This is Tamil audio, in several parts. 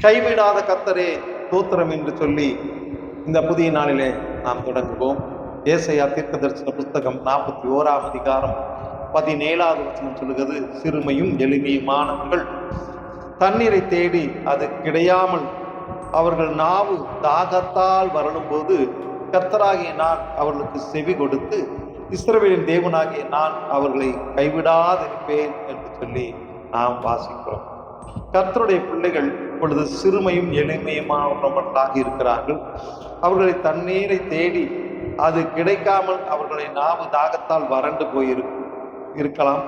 கைவிடாத கர்த்தரே ஸ்தோத்திரம் என்று சொல்லி இந்த புதிய நாளிலே நாம் தொடங்குவோம். ஏசாயா தீர்க்கதரிசன புஸ்தகம் 41ஆம் அதிகாரம் 17வது வசனம் சொல்லுகிறது, சிறுமையும் எளிமையுமானவர்கள் தண்ணீரை தேடி அது கிடையாமல் அவர்கள் நாவு தாகத்தால் வரணும் போது கர்த்தராகிய நான் அவர்களுக்கு செவி கொடுத்து இஸ்ரவேலின் தேவனாகிய நான் அவர்களை கைவிடாதிருப்பேன் என்று சொல்லி நாம் வாசிக்கிறோம். கர்த்தருடைய பிள்ளைகள் இப்பொழுது சிறுமையும் எளிமையுமானவர்களாக இருக்கிறார்கள். அவர்களை தண்ணீரை தேடி அது கிடைக்காமல் அவர்களை நாவு தாகத்தால் வறண்டு இருக்கலாம்.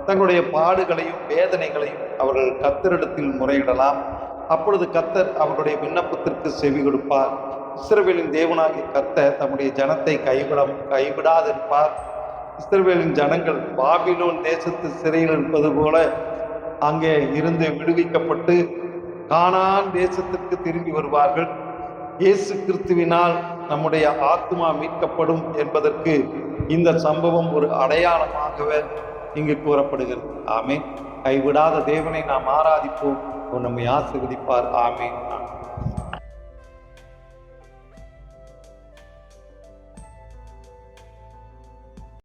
தங்களுடைய பாடுகளையும் வேதனைகளையும் அவர்கள் கர்த்தரிடத்தில் முறையிடலாம். அப்பொழுது கர்த்தர் அவருடைய விண்ணப்பத்திற்கு செவி கொடுப்பார். இஸ்ரவேலின் தேவனாகிய கர்த்தர் தம்முடைய ஜனத்தை கைவிடாதிருப்பார். இஸ்ரவேலின் ஜனங்கள் பாபிலோன் தேசத்து சிறையில் இருப்பது போல அங்கே இருந்து விடுவிக்கப்பட்டு கானான் தேசத்திற்கு திரும்பி வருவார்கள். இயேசு கிறிஸ்துவினால் நம்முடைய ஆத்மா மீட்கப்படும் என்பதற்கு இந்த சம்பவம் ஒரு அடையாளமாகவே இங்கு கூறப்படுகிறது. ஆமென். கைவிடாத தேவனை நாம் ஆராதிப்போம். நம்மை ஆசீர்வதிப்பார். ஆமென்.